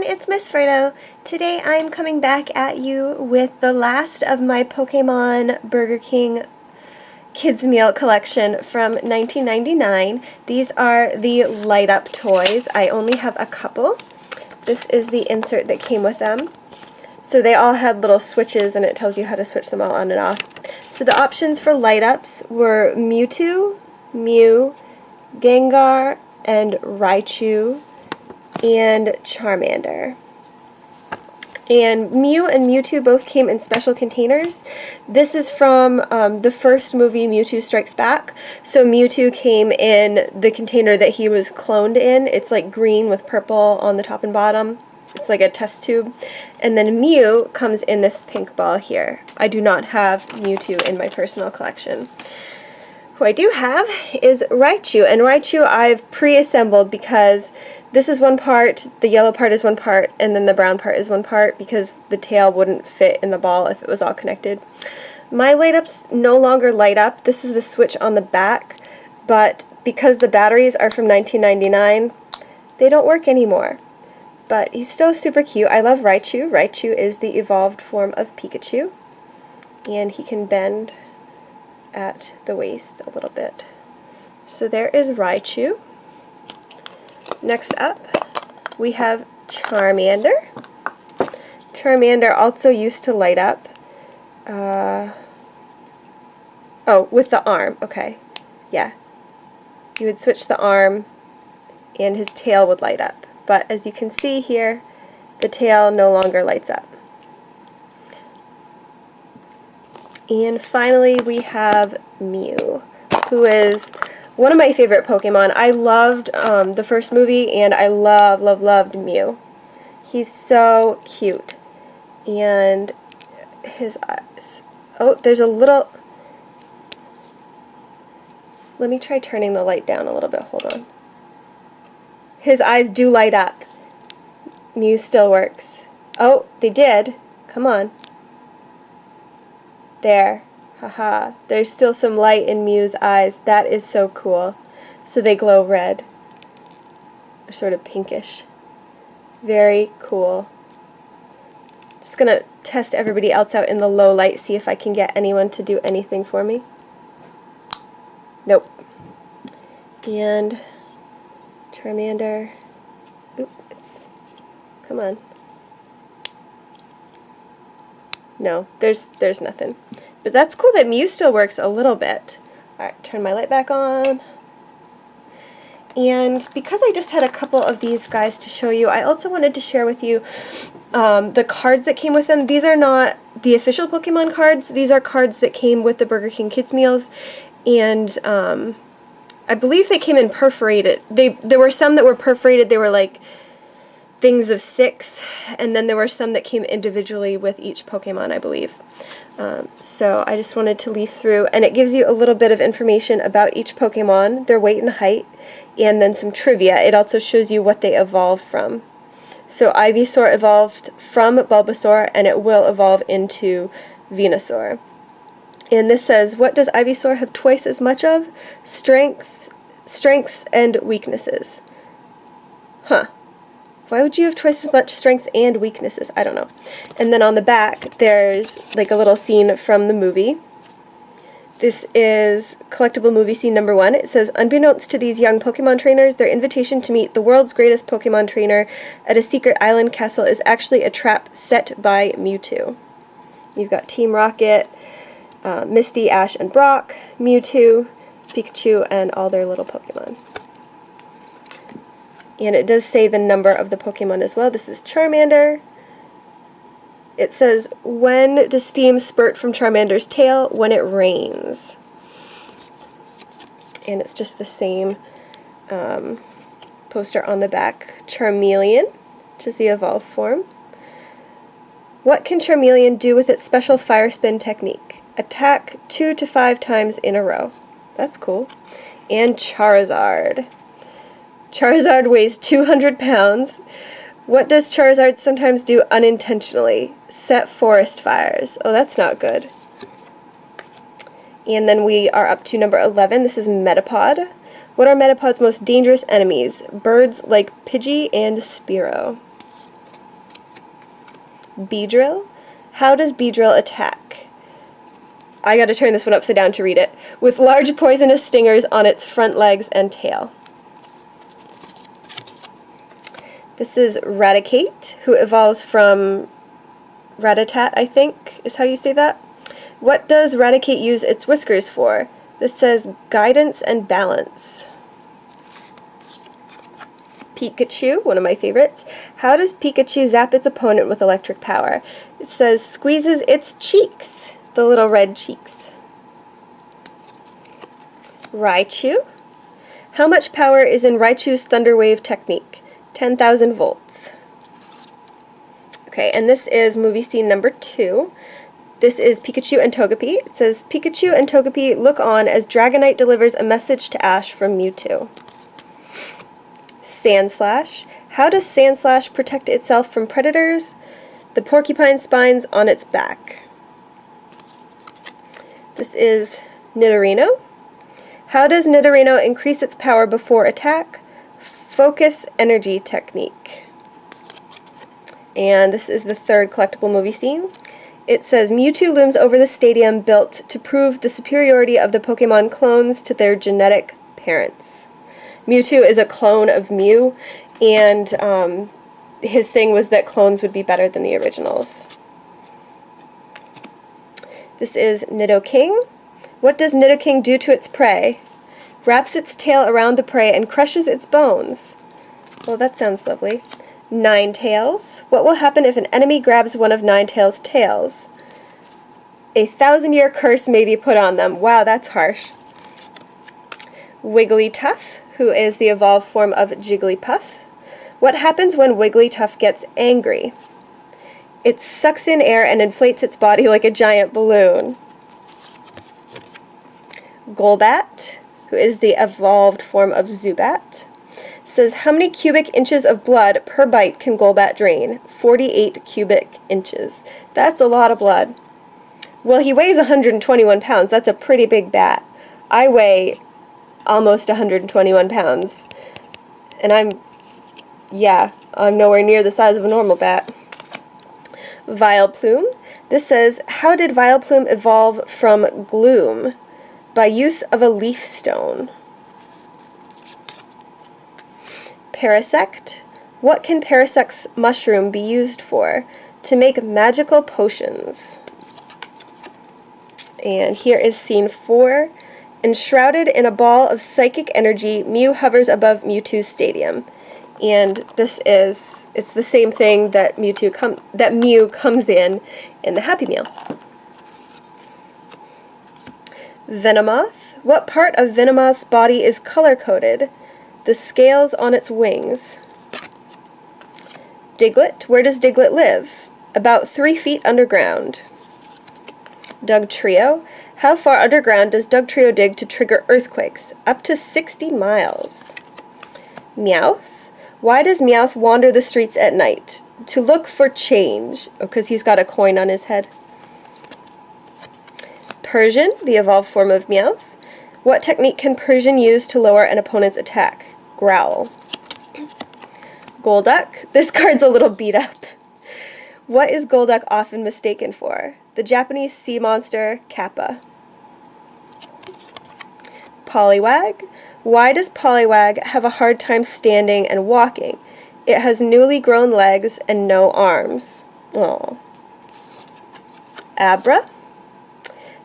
it's Miss Frodo. Today I'm coming back at you with the last of my Pokemon Burger King Kids Meal collection from 1999. These are the light up toys. I only have a couple. This is the insert that came with them. So they all had little switches and it tells you how to switch them all on and off. So the options for light ups were Mewtwo, Mew, Gengar, and Raichu, and Charmander. And Mew and Mewtwo both came in special containers. This is from the first movie, Mewtwo Strikes Back. So Mewtwo came in the container that he was cloned in. It's like green with purple on the top and bottom. It's like a test tube. And then Mew comes in this pink ball here. I do not have Mewtwo in my personal collection. Who I do have is Raichu, and Raichu I've pre-assembled because this is one part, the yellow part is one part, and then the brown part is one part because the tail wouldn't fit in the ball if it was all connected. My light-ups no longer light up. This is the switch on the back, but because the batteries are from 1999, they don't work anymore. But he's still super cute. I love Raichu. Raichu is the evolved form of Pikachu, and he can bend at the waist a little bit. So there is Raichu. Next up, we have Charmander. Charmander also used to light up. Oh, with the arm. Okay. Yeah. You would switch the arm and his tail would light up. But as you can see here, the tail no longer lights up. And finally, we have Mew, who is one of my favorite Pokemon. I loved the first movie, and I loved Mew. He's so cute. And his eyes. Oh, there's a little... Let me try turning the light down a little bit. Hold on. His eyes do light up. Mew still works. Oh, they did. Come on. There. Haha. There's still some light in Mew's eyes. That is so cool. So they glow red. Or sort of pinkish. Very cool. Just gonna test everybody else out in the low light, see if I can get anyone to do anything for me. Nope. And Charmander. Oops. Come on. No, there's nothing. But that's cool that Mew still works a little bit. Alright, turn my light back on. And because I just had a couple of these guys to show you, I also wanted to share with you the cards that came with them. These are not the official Pokemon cards. These are cards that came with the Burger King Kids Meals. And I believe they came in perforated. There were some that were perforated. They were like things of 6, and then there were some that came individually with each Pokemon, I believe. So I just wanted to leaf through, and it gives you a little bit of information about each Pokemon, their weight and height, and then some trivia. It also shows you what they evolved from. So Ivysaur evolved from Bulbasaur, and it will evolve into Venusaur. And this says, what does Ivysaur have twice as much of? Strengths and weaknesses. Huh. Why would you have twice as much strengths and weaknesses? I don't know. And then on the back, there's like a little scene from the movie. This is collectible movie scene number 1. It says, unbeknownst to these young Pokemon trainers, their invitation to meet the world's greatest Pokemon trainer at a secret island castle is actually a trap set by Mewtwo. You've got Team Rocket, Misty, Ash, and Brock, Mewtwo, Pikachu, and all their little Pokemon. And it does say the number of the Pokemon as well. This is Charmander. It says, when does steam spurt from Charmander's tail? When it rains. And it's just the same poster on the back. Charmeleon, which is the evolved form. What can Charmeleon do with its special fire spin technique? Attack 2 to 5 times in a row. That's cool. And Charizard. Charizard weighs 200 pounds. What does Charizard sometimes do unintentionally? Set forest fires. Oh, that's not good. And then we are up to number 11. This is Metapod. What are Metapod's most dangerous enemies? Birds like Pidgey and Spearow. You've got Team Rocket, Misty, Ash, and Brock, Mewtwo, Pikachu, and all their little Pokemon. And it does say the number of the Pokemon as well. This is Charmander. It says, when does steam spurt from Charmander's tail? When it rains. And then we are up to number 11. This is Metapod. What are Metapod's most dangerous enemies? Birds like Pidgey and Spearow. Beedrill. How does Beedrill attack? I gotta turn this one upside down to read it. With large poisonous stingers on its front legs and tail. This is Raticate, who evolves from Ratatat, I think, is how you say that. What does Raticate use its whiskers for? This says guidance and balance. Pikachu, one of my favorites. How does Pikachu zap its opponent with electric power? It says squeezes its cheeks, the little red cheeks. Raichu. How much power is in Raichu's Thunder Wave technique? 10,000 volts. Okay, and this is movie scene number 2. This is Pikachu and Togepi. It says, Pikachu and Togepi look on as Dragonite delivers a message to Ash from Mewtwo. Sandslash. How does Sandslash protect itself from predators? The porcupine spines on its back. This is Nidorino. How does Nidorino increase its power before attack? Focus energy technique. And this is the third collectible movie scene. It says, Mewtwo looms over the stadium built to prove the superiority of the Pokemon clones to their genetic parents. Mewtwo is a clone of Mew, and his thing was that clones would be better than the originals. This is Nidoking. What does Nidoking do to its prey? Wraps its tail around the prey and crushes its bones. Well, that sounds lovely. Ninetales. What will happen if an enemy grabs one of Ninetales' tails? A 1,000-year curse may be put on them. Wow, that's harsh. Wigglytuff, who is the evolved form of Jigglypuff. What happens when Wigglytuff gets angry? It sucks in air and inflates its body like a giant balloon. Golbat, who is the evolved form of Zubat, says, how many cubic inches of blood per bite can Golbat drain? 48 cubic inches. That's a lot of blood. Well, he weighs 121 pounds. That's a pretty big bat. I weigh almost 121 pounds. And I'm nowhere near the size of a normal bat. Vileplume. This says, how did Vileplume evolve from Gloom? By use of a leaf stone. Parasect. What can Parasect's mushroom be used for? To make magical potions. And here is scene 4. Enshrouded in a ball of psychic energy, Mew hovers above Mewtwo's stadium. And this is, it's the same thing that Mew comes in the Happy Meal. Venomoth. What part of Venomoth's body is color-coded? The scales on its wings. Diglett. Where does Diglett live? About 3 feet underground. Dugtrio. How far underground does Dugtrio dig to trigger earthquakes? Up to 60 miles. Meowth. Why does Meowth wander the streets at night? To look for change. Oh, because he's got a coin on his head. Persian, the evolved form of Meowth. What technique can Persian use to lower an opponent's attack? Growl. Golduck. This card's a little beat up. What is Golduck often mistaken for? The Japanese sea monster, Kappa. Poliwag. Why does Poliwag have a hard time standing and walking? It has newly grown legs and no arms. Aww. Abra.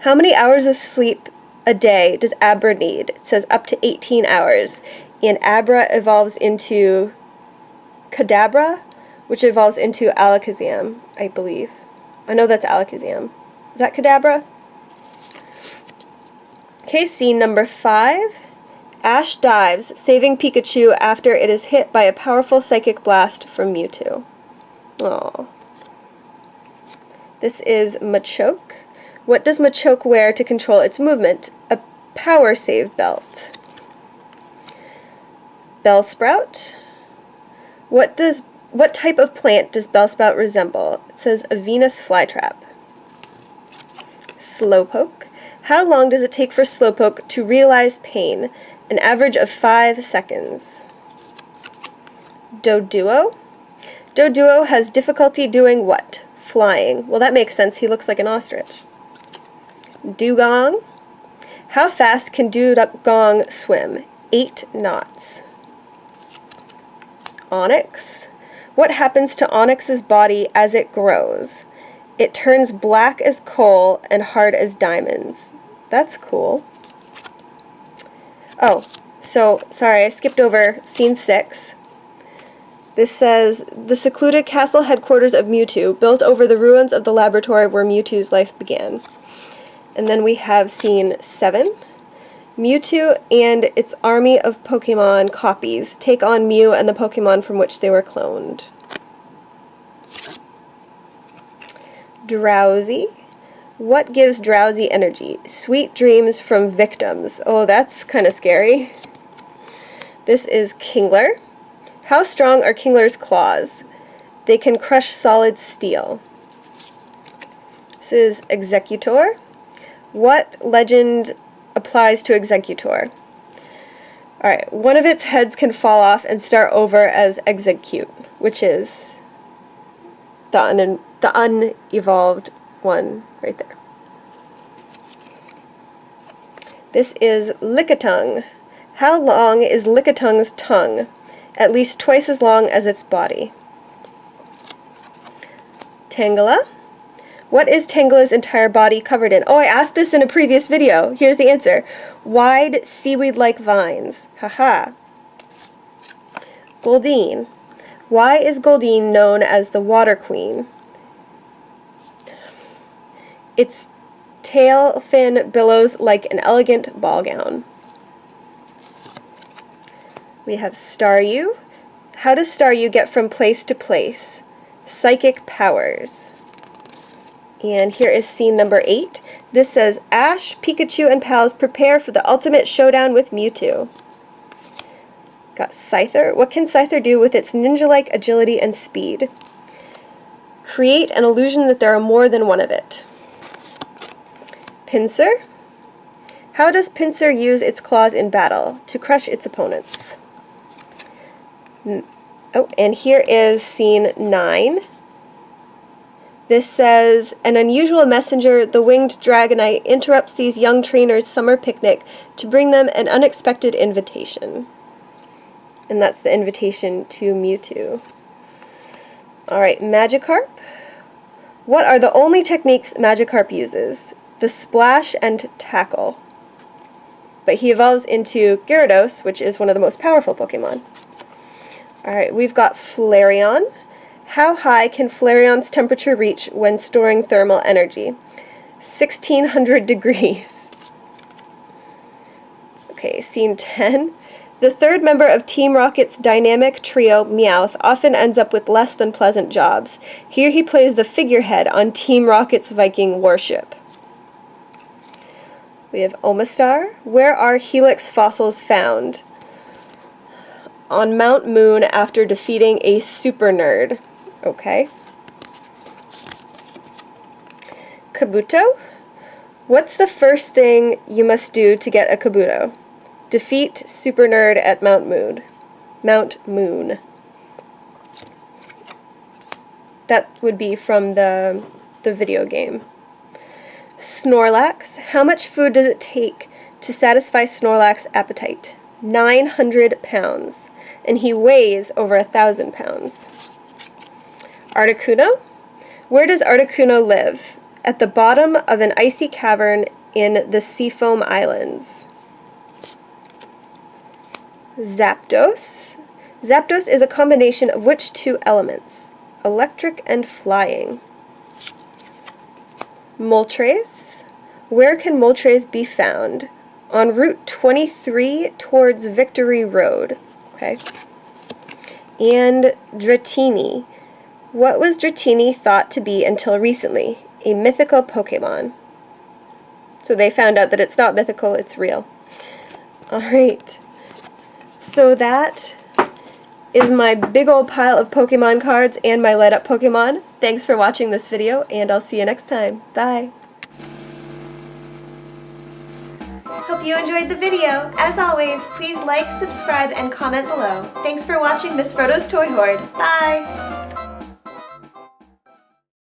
How many hours of sleep a day does Abra need? It says up to 18 hours. And Abra evolves into Kadabra, which evolves into Alakazam, I believe. I know that's Alakazam. Is that Kadabra? Okay, scene number 5. Ash dives, saving Pikachu after it is hit by a powerful psychic blast from Mewtwo. Aww. This is Machoke. What does Machoke wear to control its movement? A power save belt. Bellsprout. What type of plant does Bellsprout resemble? It says a Venus flytrap. Slowpoke. How long does it take for Slowpoke to realize pain? An average of 5 seconds. Doduo. Doduo has difficulty doing what? flying. Well, that makes sense. He looks like an ostrich. Dugong. How fast can dugong swim? 8 knots. Onyx. What happens to onyx's body as it grows? It turns black as coal and hard as diamonds. That's cool. Oh, so, sorry, I skipped over scene 6. This says, the secluded castle headquarters of Mewtwo, built over the ruins of the laboratory where Mewtwo's life began. And then we have scene 7. Mewtwo and its army of Pokemon copies take on Mew and the Pokemon from which they were cloned. Drowsy. What gives Drowsy energy? Sweet dreams from victims. Oh, that's kind of scary. This is Kingler. How strong are Kingler's claws? They can crush solid steel. This is Executor. What legend applies to Executor? Alright, one of its heads can fall off and start over as Execute, which is the unevolved one right there. This is Lickitung. How long is Lickitung's tongue? At least twice as long as its body. Tangela. What is Tangela's entire body covered in? Oh, I asked this in a previous video. Here's the answer. Wide, seaweed-like vines. Haha. Goldeen. Why is Goldeen known as the Water Queen? Its tail fin billows like an elegant ball gown. We have Staryu. How does Staryu get from place to place? Psychic powers. And here is scene number 8. This says, Ash, Pikachu, and pals prepare for the ultimate showdown with Mewtwo. Got Scyther. What can Scyther do with its ninja-like agility and speed? Create an illusion that there are more than one of it. Pinsir. How does Pinsir use its claws in battle? To crush its opponents. Oh, and here is scene 9. This says, an unusual messenger, the winged Dragonite, interrupts these young trainers' summer picnic to bring them an unexpected invitation. And that's the invitation to Mewtwo. Alright, Magikarp. What are the only techniques Magikarp uses? The Splash and Tackle. But he evolves into Gyarados, which is one of the most powerful Pokemon. Alright, we've got Flareon. How high can Flareon's temperature reach when storing thermal energy? 1600 degrees. Okay, scene 10. The third member of Team Rocket's dynamic trio, Meowth, often ends up with less than pleasant jobs. Here he plays the figurehead on Team Rocket's Viking warship. We have Omastar. Where are Helix fossils found? On Mount Moon after defeating a super nerd. Okay. Kabuto. What's the first thing you must do to get a Kabuto? Defeat super nerd at Mount Moon. Mount Moon. That would be from the video game. Snorlax. How much food does it take to satisfy Snorlax's appetite? 900 pounds. And he weighs over 1,000 pounds. Articuno? Where does Articuno live? At the bottom of an icy cavern in the Seafoam Islands. Zapdos? Zapdos is a combination of which two elements? Electric and flying. Moltres? Where can Moltres be found? On Route 23 towards Victory Road. Okay. And Dratini. What was Dratini thought to be until recently? A mythical Pokemon. So they found out that it's not mythical, it's real. Alright. So that is my big old pile of Pokemon cards and my light up Pokemon. Thanks for watching this video, and I'll see you next time. Bye! Hope you enjoyed the video. As always, please like, subscribe, and comment below. Thanks for watching Miss Frodo's Toy Horde. Bye!